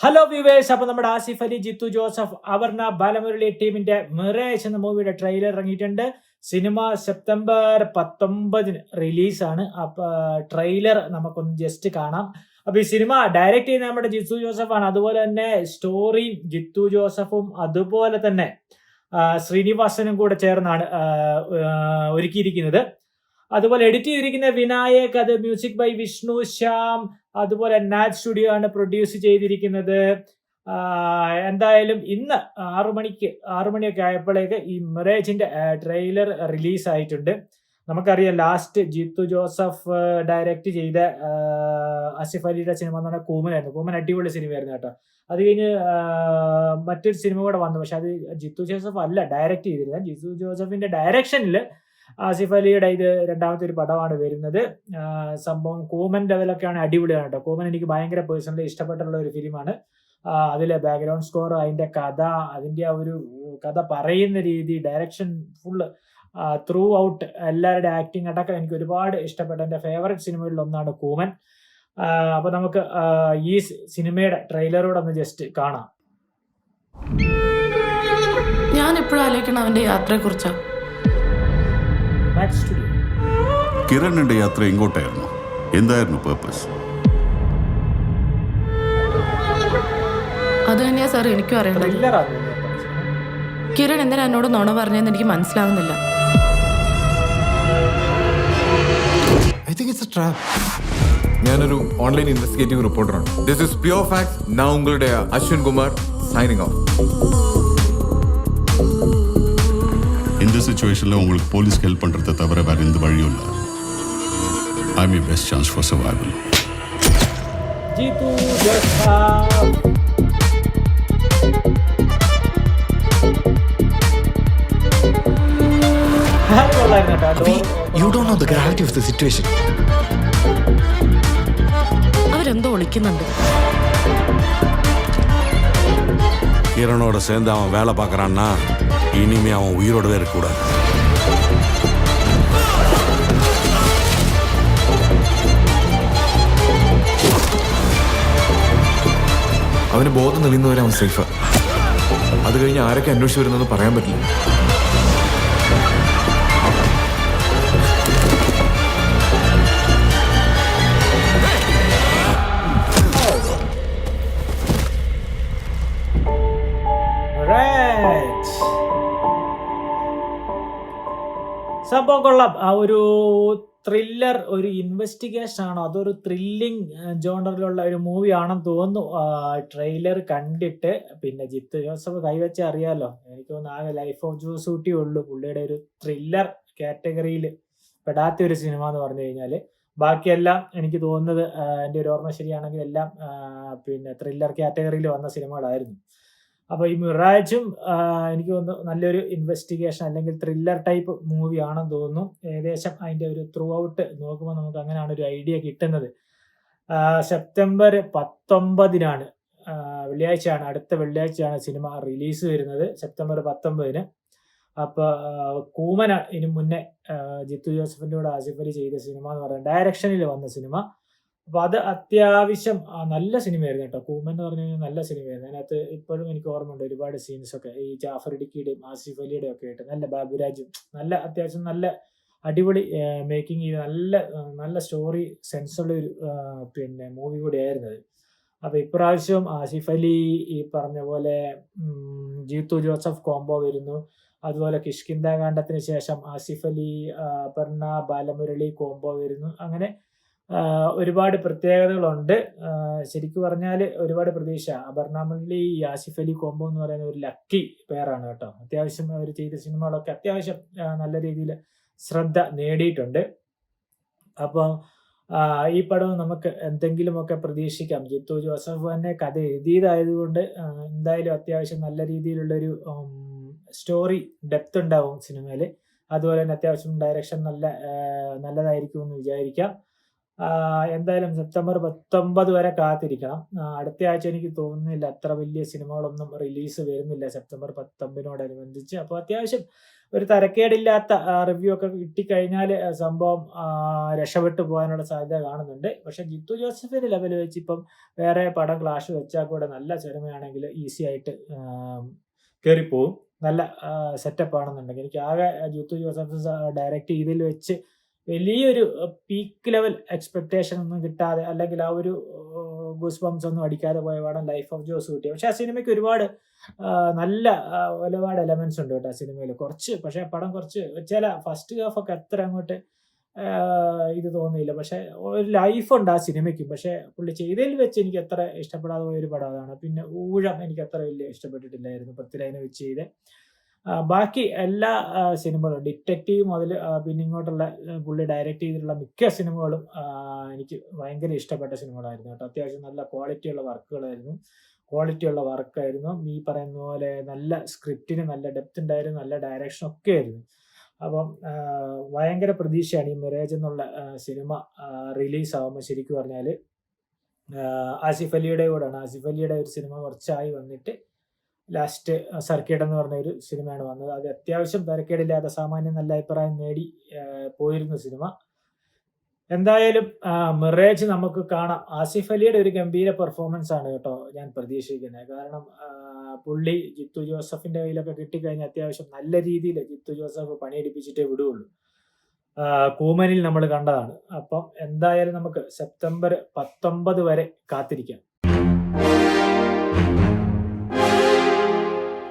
Hello viewers, അപ്പൊ നമ്മുടെ Asif Ali, Jithu Joseph, Aparna Balamurali ടീമിന്റെ മിറാജ് എന്ന മൂവിയുടെ ട്രെയിലർ ഇറങ്ങിയിട്ടുണ്ട്. Cinema September 19 റിലീസാണ്. അപ്പൊ ട്രെയിലർ നമുക്കൊന്ന് ജസ്റ്റ് കാണാം. അപ്പൊ ഈ സിനിമ ഡയറക്ട് ചെയ്യുന്ന നമ്മുടെ ജിത്തു ജോസഫ് ആണ്. അതുപോലെ തന്നെ സ്റ്റോറിയും ജിത്തു ജോസഫും അതുപോലെ തന്നെ ശ്രീനിവാസനും കൂടെ ചേർന്നാണ് ഒരുക്കിയിരിക്കുന്നത്. അതുപോലെ എഡിറ്റ് ചെയ്തിരിക്കുന്ന വിനായക്, അത് മ്യൂസിക് ബൈ വിഷ്ണു ശ്യാം, അതുപോലെ നാറ്റ് സ്റ്റുഡിയോ ആണ് പ്രൊഡ്യൂസ് ചെയ്തിരിക്കുന്നത്. എന്തായാലും ഇന്ന് 6 മണിയൊക്കെ ആയപ്പോഴേക്ക് ഈ മിറാജിന്റെ ട്രെയിലർ റിലീസ് ആയിട്ടുണ്ട്. നമുക്കറിയാം, ലാസ്റ്റ് ജിത്തു ജോസഫ് ഡയറക്റ്റ് ചെയ്ത ആസിഫ് അലിയുടെ സിനിമ എന്ന് പറഞ്ഞാൽ കൂമനായിരുന്നു. കൂമൻ അടിപൊളി സിനിമയായിരുന്നു കേട്ടോ. അത് കഴിഞ്ഞ് മറ്റൊരു സിനിമ കൂടെ വന്നു, പക്ഷെ അത് ജിത്തു ജോസഫ് അല്ല ഡയറക്റ്റ് ചെയ്തിരുന്നത്. ജിത്തു ജോസഫിന്റെ ഡയറക്ഷനിൽ ആസിഫ് അലിയുടെ ഇത് രണ്ടാമത്തെ ഒരു പടമാണ് വരുന്നത്. സംഭവം കൂമൻ ലെവലൊക്കെയാണ്, അടിപൊളിയാണ് കേട്ടോ. കൂമൻ എനിക്ക് ഭയങ്കര പേഴ്സണലി ഇഷ്ടപ്പെട്ടുള്ള ഒരു ഫിലിമാണ്. അതിലെ ബാക്ക്ഗ്രൗണ്ട് സ്കോർ, അതിന്റെ കഥ, അതിന്റെ ആ ഒരു കഥ പറയുന്ന രീതി, ഡയറക്ഷൻ ഫുള്ള് ത്രൂ ഔട്ട് എല്ലാവരുടെ ആക്ടിങ് അടക്കം എനിക്ക് ഒരുപാട് ഇഷ്ടപ്പെട്ട എൻ്റെ ഫേവറേറ്റ് സിനിമകളിൽ ഒന്നാണ് കൂമൻ. അപ്പൊ നമുക്ക് ഈ സിനിമയുടെ ട്രെയിലറോടെ ഒന്ന് ജസ്റ്റ് കാണാം. ഞാൻ എപ്പോഴും ആലോചിക്കണം അവന്റെ യാത്രയെ കുറിച്ചാ. കിരണിന്റെ യാത്ര എങ്ങോട്ടായിരുന്നു? എന്തായിരുന്നു പേർപ്പസ്? അത് തന്നെയാ സാർ എനിക്കും അറിയേണ്ടത്. കിരൺ എന്തിനാ എന്നോട് നുണ പറഞ്ഞതെന്ന് എനിക്ക് മനസ്സിലാവുന്നില്ല. ഞാനൊരു ഓൺലൈൻ ഇൻവെസ്റ്റിഗേറ്റീവ് റിപ്പോർട്ടറാണ്. This is pure fact. ഞാൻ ഉങ്ങളുടെ അശ്വിൻ കുമാർ സൈനിങ് ഓഫ്. இந்த சிச்சுவேஷனில் உங்களுக்கு போலீஸ் ஹெல்ப் பண்ணுறதை தவிர வேறு எந்த வழியும் இல்லை. I am your best chance for survival. Jeethu Joseph. You don't know the gravity of the situation. അവരെന്തോ ഒളിക്കുന്നുണ്ട്. கிரணோட சேர்ந்து அவன் வேலை பார்க்குறான்னா இனிமே அவன் உயிரோடவே இருக்கக்கூடாது. അവന് ബോധം തെളിയുന്നവരെ അവൻ സേഫാ. അത് കഴിഞ്ഞ് ആരൊക്കെ അന്വേഷിച്ച് വരുന്നെന്ന് പറയാൻ പറ്റില്ല. സംഭവം കൊള്ളാം. ആ ഒരു ത്രില്ലർ, ഒരു ഇൻവെസ്റ്റിഗേഷൻ ആണോ, അതൊരു ത്രില്ലിംഗ് ജോണറിലുള്ള ഒരു മൂവി ആണെന്ന് തോന്നുന്നു ട്രെയിലർ കണ്ടിട്ട്. പിന്നെ ജിത്തു ജോസഫ് കൈവച്ച അറിയാലോ, എനിക്ക് തോന്നുന്നു ആകെ ലൈഫ് ഓഫ് ജോസൂട്ടി ഉള്ളൂ പുള്ളിയുടെ ഒരു ത്രില്ലർ കാറ്റഗറിയിൽ പെടാത്ത ഒരു സിനിമ എന്ന് പറഞ്ഞു കഴിഞ്ഞാൽ. ബാക്കിയെല്ലാം എനിക്ക് തോന്നുന്നത്, എൻ്റെ ഒരു ഓർമ്മ ശരിയാണെങ്കിൽ എല്ലാം പിന്നെ ത്രില്ലർ കാറ്റഗറിയിൽ വന്ന സിനിമകളായിരുന്നു. അപ്പോൾ ഈ മിറാജും എനിക്ക് തോന്നുന്നു നല്ലൊരു ഇൻവെസ്റ്റിഗേഷൻ അല്ലെങ്കിൽ ത്രില്ലർ ടൈപ്പ് മൂവി ആണെന്ന് തോന്നുന്നു. ഏകദേശം അതിൻ്റെ ഒരു ത്രൂ ഔട്ട് നോക്കുമ്പോൾ നമുക്ക് അങ്ങനെയാണ് ഒരു ഐഡിയ കിട്ടുന്നത്. സെപ്റ്റംബർ 19 വെള്ളിയാഴ്ചയാണ്, അടുത്ത വെള്ളിയാഴ്ചയാണ് സിനിമ റിലീസ് വരുന്നത്, സെപ്റ്റംബർ 19. അപ്പോൾ കൂമന ഇതിനു മുന്നേ ജിത്തു ജോസഫിൻ്റെ കൂടെ ആസിഫ് അലി ചെയ്ത സിനിമ എന്ന് പറയുന്നത് ഡയറക്ഷനിൽ വന്ന സിനിമ. അപ്പൊ അത് അത്യാവശ്യം നല്ല സിനിമയായിരുന്നു കേട്ടോ. കൂമൻ എന്ന് പറഞ്ഞു കഴിഞ്ഞാൽ നല്ല സിനിമയായിരുന്നു. അതിനകത്ത് ഇപ്പോഴും എനിക്ക് ഓർമ്മയുണ്ട് ഒരുപാട് സീൻസ് ഒക്കെ, ഈ ജാഫർ ഇടുക്കിയുടെയും ആസിഫ് അലിയുടെയും ഒക്കെ ആയിട്ട്, നല്ല ബാബുരാജും, നല്ല അത്യാവശ്യം നല്ല അടിപൊളി മേക്കിംഗ് ചെയ്ത് നല്ല സ്റ്റോറി സെൻസുള്ള ഒരു പിന്നെ മൂവി കൂടിയായിരുന്നു അത്. അപ്പൊ ഇപ്രാവശ്യം ആസിഫ് അലി ഈ പറഞ്ഞ പോലെ ജിത്തു ജോസഫ് കോംബോ വരുന്നു. അതുപോലെ കിഷ്കിന്ധാകാന്ഡത്തിന് ശേഷം ആസിഫ് അലി അപർണ ബാലമുരളി കോംബോ വരുന്നു. അങ്ങനെ ഒരുപാട് പ്രത്യേകതകളുണ്ട്. ശരിക്കും പറഞ്ഞാൽ ഒരുപാട് പ്രതീക്ഷ. അപർണ മുരളി, ആസിഫ് അലി കോംബോ എന്ന് പറയുന്ന ഒരു ലക്കി പെയറാണ് കേട്ടോ. അത്യാവശ്യം അവർ ചെയ്ത സിനിമകളൊക്കെ അത്യാവശ്യം നല്ല രീതിയിൽ ശ്രദ്ധ നേടിയിട്ടുണ്ട്. അപ്പോൾ ഈ പടം നമുക്ക് എന്തെങ്കിലുമൊക്കെ പ്രതീക്ഷിക്കാം. ജിത്തു ജോസഫ് തന്നെ കഥ എഴുതിയതായതുകൊണ്ട് എന്തായാലും അത്യാവശ്യം നല്ല രീതിയിലുള്ളൊരു സ്റ്റോറി ഡെപ്ത് ഉണ്ടാവും സിനിമയിൽ. അതുപോലെ തന്നെ അത്യാവശ്യം ഡയറക്ഷൻ നല്ലതായിരിക്കും എന്ന് വിചാരിക്കാം. എന്തായാലും സെപ്റ്റംബർ 19 വരെ കാത്തിരിക്കണം. അടുത്ത ആഴ്ച എനിക്ക് തോന്നുന്നില്ല അത്ര വലിയ സിനിമകളൊന്നും റിലീസ് വരുന്നില്ല സെപ്റ്റംബർ 19 അപ്പോൾ അത്യാവശ്യം ഒരു തരക്കേടില്ലാത്ത റിവ്യൂ ഒക്കെ കിട്ടിക്കഴിഞ്ഞാൽ സംഭവം രക്ഷപ്പെട്ടു പോകാനുള്ള സാധ്യത കാണുന്നുണ്ട്. പക്ഷെ ജിത്തു ജോസഫിന്റെ ലെവൽ വെച്ച് ഇപ്പം വേറെ പടം ക്ലാഷ് വെച്ചാൽ കൂടെ നല്ല സിനിമയാണെങ്കിൽ ഈസി ആയിട്ട് കയറിപ്പോവും. നല്ല സെറ്റപ്പ് ആണെന്നുണ്ടെങ്കിൽ എനിക്ക് ആകെ ജിത്തു ജോസഫ് ഡയറക്റ്റ് ചെയ്തതിൽ വെച്ച് വലിയൊരു പീക്ക് ലെവൽ എക്സ്പെക്ടേഷൻ ഒന്നും കിട്ടാതെ, അല്ലെങ്കിൽ ആ ഒരു ഗൂസ് ബംസ് ഒന്നും അടിക്കാതെ പോയ പടം ലൈഫ് ഓഫ് ജോസ് കിട്ടിയത്. പക്ഷെ ആ സിനിമയ്ക്ക് ഒരുപാട് നല്ല ഒരുപാട് എലമെന്റ്സ് ഉണ്ട് കേട്ടോ ആ സിനിമയിൽ. പക്ഷെ പടം കുറച്ച് ചില ഫസ്റ്റ് ഹാഫ് ഒക്കെ അത്ര അങ്ങോട്ട് ഇത് തോന്നിയില്ല. പക്ഷെ ഒരു ലൈഫുണ്ട് ആ സിനിമയ്ക്കും. പക്ഷെ പുള്ളി ചെയ്തതിൽ വെച്ച് എനിക്ക് അത്ര ഇഷ്ടപ്പെടാതെ പോയൊരു പടം അതാണ്. പിന്നെ ഊഴം എനിക്ക് അത്ര വലിയ ഇഷ്ടപ്പെട്ടിട്ടില്ലായിരുന്നു പൃഥ്വിരാജിനെ വെച്ച് ചെയ്ത്. ബാക്കി എല്ലാ സിനിമകളും ഡിറ്റക്റ്റീവ് മുതൽ പിന്നെ ഇങ്ങോട്ടുള്ള പുള്ളി ഡയറക്റ്റ് ചെയ്തിട്ടുള്ള മിക്ക സിനിമകളും എനിക്ക് ഭയങ്കര ഇഷ്ടപ്പെട്ട സിനിമകളായിരുന്നു കേട്ടോ. അത്യാവശ്യം നല്ല ക്വാളിറ്റിയുള്ള വർക്കായിരുന്നു. ഈ പറയുന്ന പോലെ നല്ല സ്ക്രിപ്റ്റിന് നല്ല ഡെപ്ത് ഉണ്ടായിരുന്നു, നല്ല ഡയറക്ഷൻ ഒക്കെ ആയിരുന്നു. അപ്പം ഭയങ്കര പ്രതീക്ഷയാണ് ഈ മിറാജ് എന്നുള്ള സിനിമ റിലീസ് ആകുമ്പോൾ. ശരിക്കും പറഞ്ഞാൽ ആസിഫ് അലിയുടെ കൂടെയാണ്. ആസിഫ് അലിയുടെ ഒരു സിനിമ കുറച്ചായി വന്നിട്ട് ലാസ്റ്റ് സർക്കിട്ട് എന്ന് പറഞ്ഞ ഒരു സിനിമയാണ് വന്നത്. അത് അത്യാവശ്യം തരക്കേടില്ലാതെ സാമാന്യം നല്ല അഭിപ്രായം നേടി പോയിരുന്നു സിനിമ. എന്തായാലും മിറാജ് നമുക്ക് കാണാം. ആസിഫ് അലിയുടെ ഒരു ഗംഭീര പെർഫോമൻസ് ആണ് കേട്ടോ ഞാൻ പ്രതീക്ഷിക്കുന്നത്. കാരണം പുള്ളി ജിത്തു ജോസഫിന്റെ കയ്യിലൊക്കെ കിട്ടിക്കഴിഞ്ഞാൽ അത്യാവശ്യം നല്ല രീതിയിൽ ജിത്തു ജോസഫ് പണിയെടുപ്പിച്ചിട്ടേ വിടുകയുള്ളൂ. കൂമനിൽ നമ്മൾ കണ്ടതാണ്. അപ്പം എന്തായാലും നമുക്ക് സെപ്റ്റംബർ 19 വരെ കാത്തിരിക്കാം.